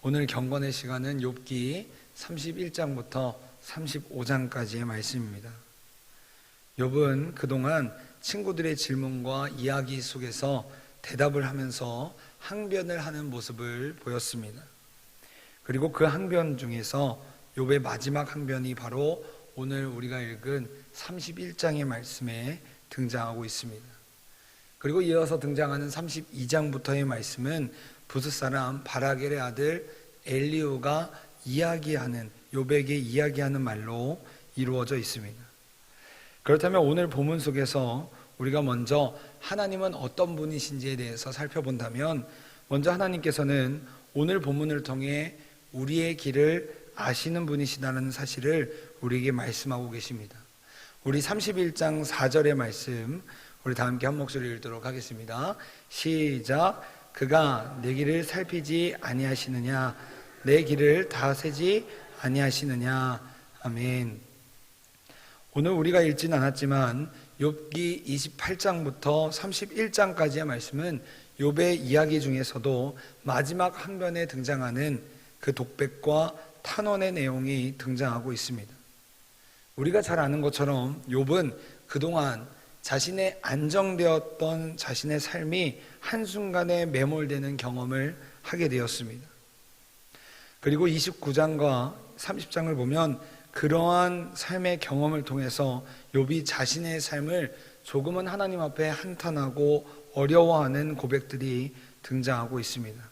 오늘 경건의 시간은 욥기 31장부터 35장까지의 말씀입니다. 욥은 그동안 친구들의 질문과 이야기 속에서 대답을 하면서 항변을 하는 모습을 보였습니다. 그리고 그 항변 중에서 욥의 마지막 항변이 바로 오늘 우리가 읽은 31장의 말씀에 등장하고 있습니다. 그리고 이어서 등장하는 32장부터의 말씀은 부스사람 바라겔의 아들 엘리후가 이야기하는, 욥에게 이야기하는 말로 이루어져 있습니다. 그렇다면 오늘 본문 속에서 우리가 먼저 하나님은 어떤 분이신지에 대해서 살펴본다면, 먼저 하나님께서는 오늘 본문을 통해 우리의 길을 아시는 분이시다는 사실을 우리에게 말씀하고 계십니다. 우리 31장 4절의 말씀, 우리 다 함께 한 목소리 읽도록 하겠습니다. 시작. 그가 내 길을 살피지 아니하시느냐, 내 길을 다 세지 아니하시느냐. 아멘. 오늘 우리가 읽지는 않았지만 욥기 28장부터 31장까지의 말씀은 욥의 이야기 중에서도 마지막 항변에 등장하는 그 독백과 탄원의 내용이 등장하고 있습니다. 우리가 잘 아는 것처럼 욥은 그동안 자신의 안정되었던 자신의 삶이 한순간에 매몰되는 경험을 하게 되었습니다. 그리고 29장과 30장을 보면 그러한 삶의 경험을 통해서 욥이 자신의 삶을 조금은 하나님 앞에 한탄하고 어려워하는 고백들이 등장하고 있습니다.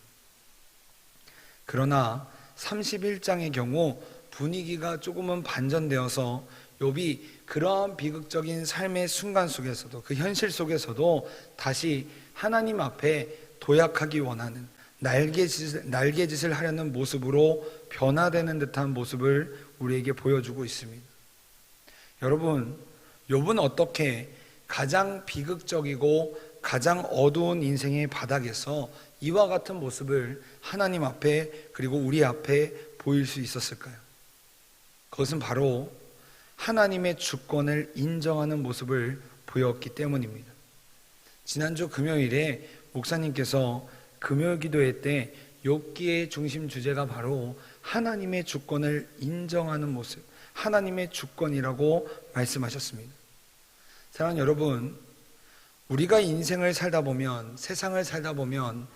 그러나 31장의 경우 분위기가 조금은 반전되어서 욥이 그러한 비극적인 삶의 순간 속에서도, 그 현실 속에서도 다시 하나님 앞에 도약하기 원하는, 날개짓을 하려는 모습으로 변화되는 듯한 모습을 우리에게 보여주고 있습니다. 여러분, 욥은 어떻게 가장 비극적이고 가장 어두운 인생의 바닥에서 이와 같은 모습을 하나님 앞에, 그리고 우리 앞에 보일 수 있었을까요? 그것은 바로 하나님의 주권을 인정하는 모습을 보였기 때문입니다. 지난주 금요일에 목사님께서 금요 기도회 때 욥기의 중심 주제가 바로 하나님의 주권을 인정하는 모습, 하나님의 주권이라고 말씀하셨습니다. 사랑하는 여러분, 우리가 인생을 살다 보면, 세상을 살다 보면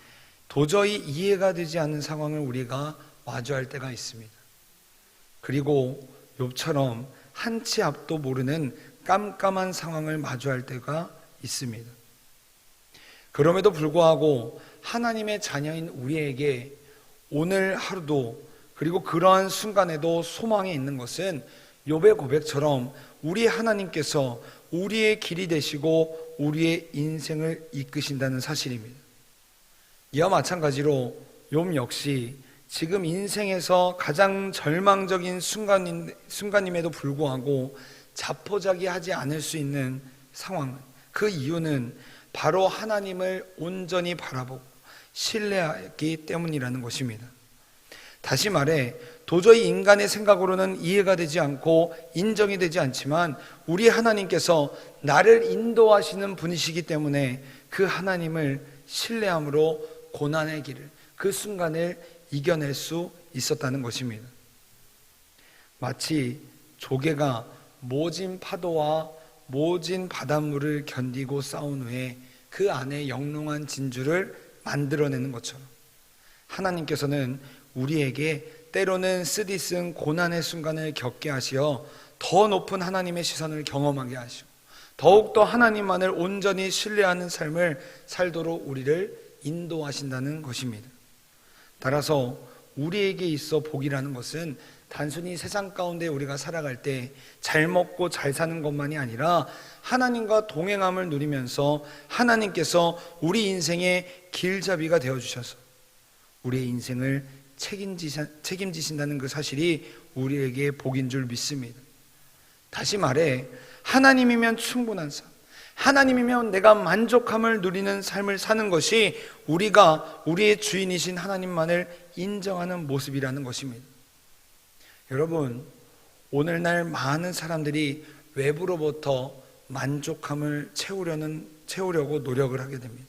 도저히 이해가 되지 않는 상황을 우리가 마주할 때가 있습니다. 그리고 욥처럼 한치 앞도 모르는 깜깜한 상황을 마주할 때가 있습니다. 그럼에도 불구하고 하나님의 자녀인 우리에게 오늘 하루도, 그리고 그러한 순간에도 소망이 있는 것은 욥의 고백처럼 우리 하나님께서 우리의 길이 되시고 우리의 인생을 이끄신다는 사실입니다. 이와 마찬가지로 욥 역시 지금 인생에서 가장 절망적인 순간임에도 불구하고 자포자기하지 않을 수 있는 상황, 그 이유는 바로 하나님을 온전히 바라보고 신뢰하기 때문이라는 것입니다. 다시 말해, 도저히 인간의 생각으로는 이해가 되지 않고 인정이 되지 않지만 우리 하나님께서 나를 인도하시는 분이시기 때문에 그 하나님을 신뢰함으로 고난의 길을, 그 순간을 이겨낼 수 있었다는 것입니다. 마치 조개가 모진 파도와 모진 바닷물을 견디고 싸운 후에 그 안에 영롱한 진주를 만들어내는 것처럼 하나님께서는 우리에게 때로는 쓰디쓴 고난의 순간을 겪게 하시어 더 높은 하나님의 시선을 경험하게 하시고 더욱더 하나님만을 온전히 신뢰하는 삶을 살도록 우리를 인도하신다는 것입니다. 따라서 우리에게 있어 복이라는 것은 단순히 세상 가운데 우리가 살아갈 때 잘 먹고 잘 사는 것만이 아니라 하나님과 동행함을 누리면서 하나님께서 우리 인생의 길잡이가 되어주셔서 우리의 인생을 책임지신다는 그 사실이 우리에게 복인 줄 믿습니다. 다시 말해, 하나님이면 충분한 삶, 하나님이면 내가 만족함을 누리는 삶을 사는 것이 우리가 우리의 주인이신 하나님만을 인정하는 모습이라는 것입니다. 여러분, 오늘날 많은 사람들이 외부로부터 만족함을 채우려고 노력을 하게 됩니다.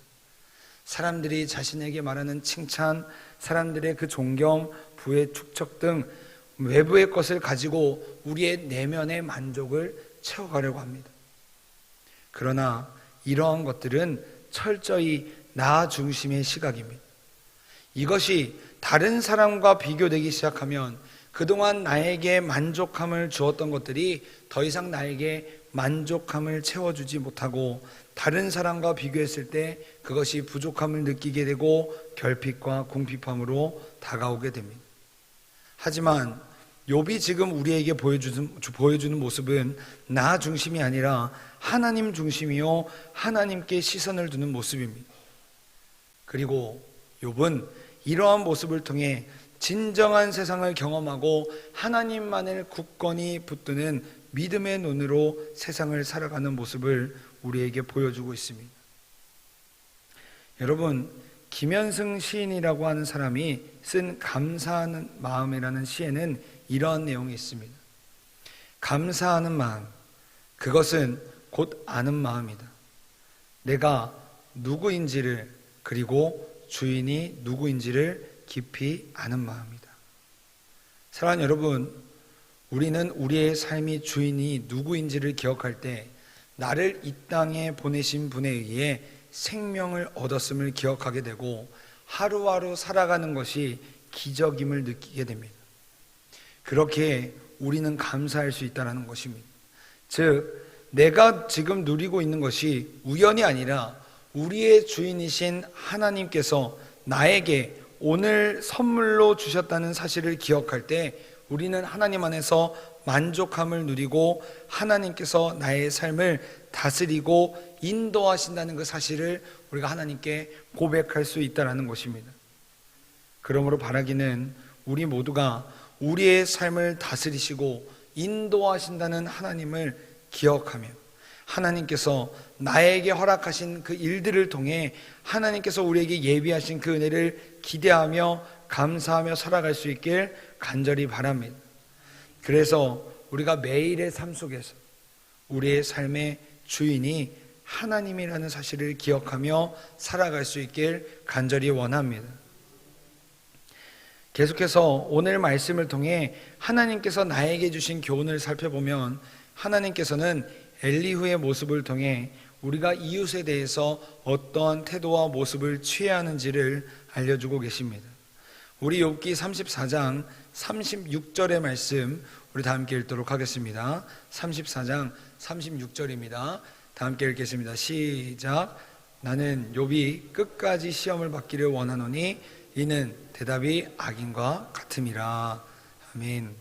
사람들이 자신에게 말하는 칭찬, 사람들의 그 존경, 부의 축적 등 외부의 것을 가지고 우리의 내면의 만족을 채워가려고 합니다. 그러나 이러한 것들은 철저히 나 중심의 시각입니다. 이것이 다른 사람과 비교되기 시작하면 그동안 나에게 만족함을 주었던 것들이 더 이상 나에게 만족함을 채워주지 못하고 다른 사람과 비교했을 때 그것이 부족함을 느끼게 되고 결핍과 궁핍함으로 다가오게 됩니다. 하지만 욥이 지금 우리에게 보여주는 모습은 나 중심이 아니라 하나님 중심이요 하나님께 시선을 두는 모습입니다. 그리고 욥은 이러한 모습을 통해 진정한 세상을 경험하고 하나님만을 굳건히 붙드는 믿음의 눈으로 세상을 살아가는 모습을 우리에게 보여주고 있습니다. 여러분, 김현승 시인이라고 하는 사람이 쓴 감사하는 마음이라는 시에는 이러한 내용이 있습니다. 감사하는 마음, 그것은 곧 아는 마음이다. 내가 누구인지를, 그리고 주인이 누구인지를 깊이 아는 마음이다. 사랑하는 여러분, 우리는 우리의 삶이 주인이 누구인지를 기억할 때 나를 이 땅에 보내신 분에 의해 생명을 얻었음을 기억하게 되고 하루하루 살아가는 것이 기적임을 느끼게 됩니다. 그렇게 우리는 감사할 수 있다는 것입니다. 즉, 내가 지금 누리고 있는 것이 우연이 아니라 우리의 주인이신 하나님께서 나에게 오늘 선물로 주셨다는 사실을 기억할 때 우리는 하나님 안에서 만족함을 누리고 하나님께서 나의 삶을 다스리고 인도하신다는 그 사실을 우리가 하나님께 고백할 수 있다는 것입니다. 그러므로 바라기는 우리 모두가 우리의 삶을 다스리시고 인도하신다는 하나님을 기억하며 하나님께서 나에게 허락하신 그 일들을 통해 하나님께서 우리에게 예비하신 그 은혜를 기대하며 감사하며 살아갈 수 있길 간절히 바랍니다. 그래서 우리가 매일의 삶 속에서 우리의 삶의 주인이 하나님이라는 사실을 기억하며 살아갈 수 있길 간절히 원합니다. 계속해서 오늘 말씀을 통해 하나님께서 나에게 주신 교훈을 살펴보면 하나님께서는 엘리후의 모습을 통해 우리가 이웃에 대해서 어떠한 태도와 모습을 취해야 하는지를 알려주고 계십니다. 우리 욥기 34장 36절의 말씀 우리 다 함께 읽도록 하겠습니다. 34장 36절입니다. 다 함께 읽겠습니다. 시작. 나는 욥이 끝까지 시험을 받기를 원하노니 이는 대답이 악인과 같음이라. 아멘.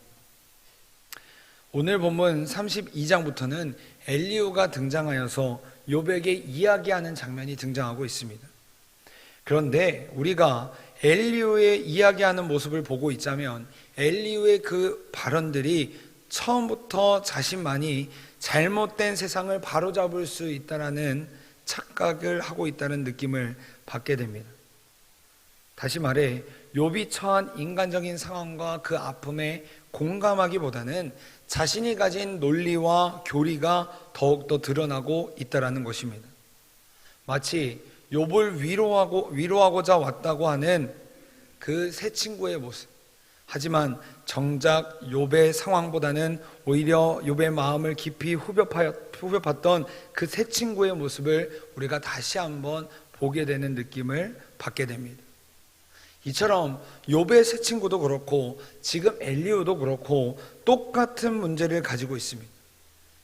오늘 본문 32장부터는 엘리후가 등장하여서 욥에게 이야기하는 장면이 등장하고 있습니다. 그런데 우리가 엘리후의 이야기하는 모습을 보고 있자면 엘리후의 그 발언들이 처음부터 자신만이 잘못된 세상을 바로잡을 수 있다는 착각을 하고 있다는 느낌을 받게 됩니다. 다시 말해 욥이 처한 인간적인 상황과 그 아픔에 공감하기보다는 자신이 가진 논리와 교리가 더욱더 드러나고 있다는 것입니다. 마치 욥을 위로하고자 왔다고 하는 그 세 친구의 모습. 하지만 정작 욥의 상황보다는 오히려 욥의 마음을 깊이 후벼팠던 그 세 친구의 모습을 우리가 다시 한번 보게 되는 느낌을 받게 됩니다. 이처럼 욥의 세 친구도 그렇고 지금 엘리후도 그렇고 똑같은 문제를 가지고 있습니다.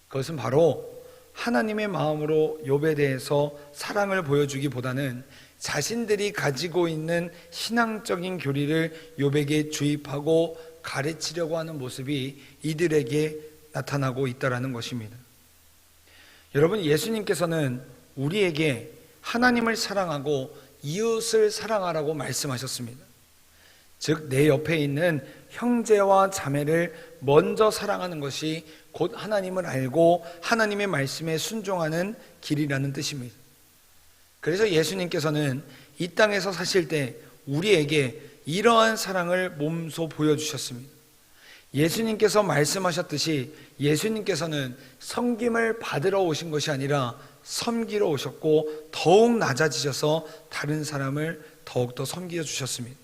그것은 바로 하나님의 마음으로 욥에 대해서 사랑을 보여주기보다는 자신들이 가지고 있는 신앙적인 교리를 욥에게 주입하고 가르치려고 하는 모습이 이들에게 나타나고 있다는 것입니다. 여러분, 예수님께서는 우리에게 하나님을 사랑하고 이웃을 사랑하라고 말씀하셨습니다. 즉, 내 옆에 있는 형제와 자매를 먼저 사랑하는 것이 곧 하나님을 알고 하나님의 말씀에 순종하는 길이라는 뜻입니다. 그래서 예수님께서는 이 땅에서 사실 때 우리에게 이러한 사랑을 몸소 보여주셨습니다. 예수님께서 말씀하셨듯이 예수님께서는 섬김을 받으러 오신 것이 아니라 섬기러 오셨고 더욱 낮아지셔서 다른 사람을 더욱더 섬겨 주셨습니다.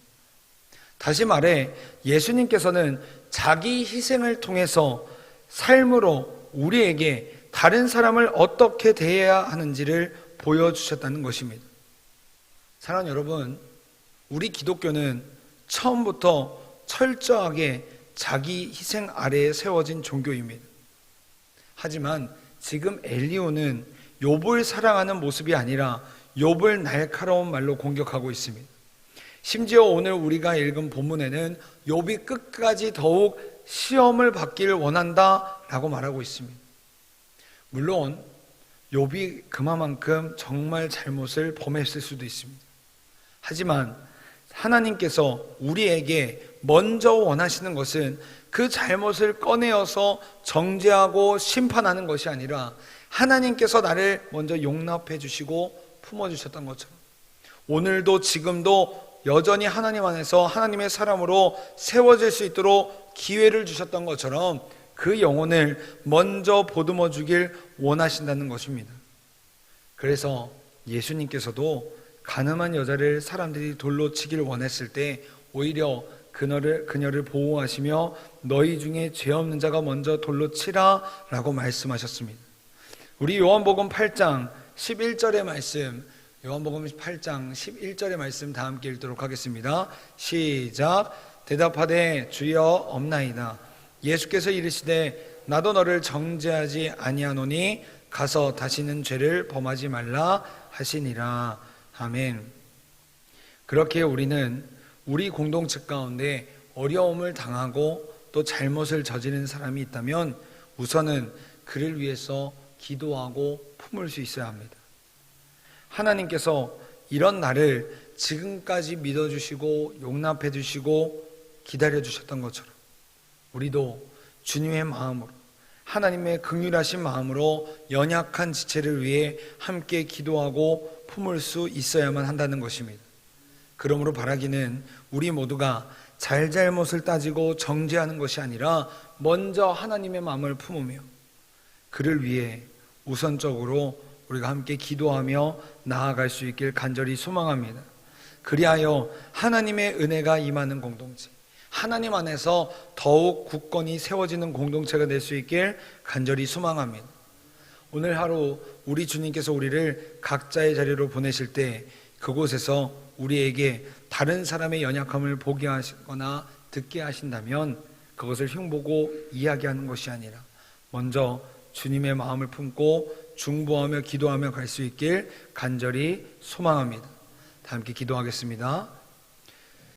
다시 말해 예수님께서는 자기 희생을 통해서 삶으로 우리에게 다른 사람을 어떻게 대해야 하는지를 보여주셨다는 것입니다. 사랑하는 여러분, 우리 기독교는 처음부터 철저하게 자기 희생 아래에 세워진 종교입니다. 하지만 지금 엘리후는 욥을 사랑하는 모습이 아니라 욥을 날카로운 말로 공격하고 있습니다. 심지어 오늘 우리가 읽은 본문에는 욥이 끝까지 더욱 시험을 받기를 원한다라고 말하고 있습니다. 물론 욥이 그만큼 정말 잘못을 범했을 수도 있습니다. 하지만 하나님께서 우리에게 먼저 원하시는 것은 그 잘못을 꺼내어서 정죄하고 심판하는 것이 아니라 하나님께서 나를 먼저 용납해 주시고 품어주셨던 것처럼 오늘도 지금도 여전히 하나님 안에서 하나님의 사람으로 세워질 수 있도록 기회를 주셨던 것처럼 그 영혼을 먼저 보듬어 주길 원하신다는 것입니다. 그래서 예수님께서도 가늠한 여자를 사람들이 돌로 치기를 원했을 때 오히려 그녀를 보호하시며 너희 중에 죄 없는 자가 먼저 돌로 치라 라고 말씀하셨습니다. 우리 요한복음 8장 11절의 말씀, 요한복음 8장 11절의 말씀 다 함께 읽도록 하겠습니다. 시작. 대답하되 주여 없나이다. 예수께서 이르시되 나도 너를 정죄하지 아니하노니 가서 다시는 죄를 범하지 말라 하시니라. 아멘. 그렇게 우리는 우리 공동체 가운데 어려움을 당하고 또 잘못을 저지른 사람이 있다면 우선은 그를 위해서 기도하고 품을 수 있어야 합니다. 하나님께서 이런 나를 지금까지 믿어주시고 용납해주시고 기다려주셨던 것처럼 우리도 주님의 마음으로 하나님의 긍휼하신 마음으로 연약한 지체를 위해 함께 기도하고 품을 수 있어야만 한다는 것입니다. 그러므로 바라기는 우리 모두가 잘잘못을 따지고 정죄하는 것이 아니라 먼저 하나님의 마음을 품으며 그를 위해 우선적으로 우리가 함께 기도하며 나아갈 수 있길 간절히 소망합니다. 그리하여 하나님의 은혜가 임하는 공동체, 하나님 안에서 더욱 굳건히 세워지는 공동체가 될 수 있길 간절히 소망합니다. 오늘 하루 우리 주님께서 우리를 각자의 자리로 보내실 때 그곳에서 우리에게 다른 사람의 연약함을 보게 하시거나 듣게 하신다면 그것을 흉보고 이야기하는 것이 아니라 먼저 주님의 마음을 품고 중보하며 기도하며 갈 수 있길 간절히 소망합니다. 다 함께 기도하겠습니다.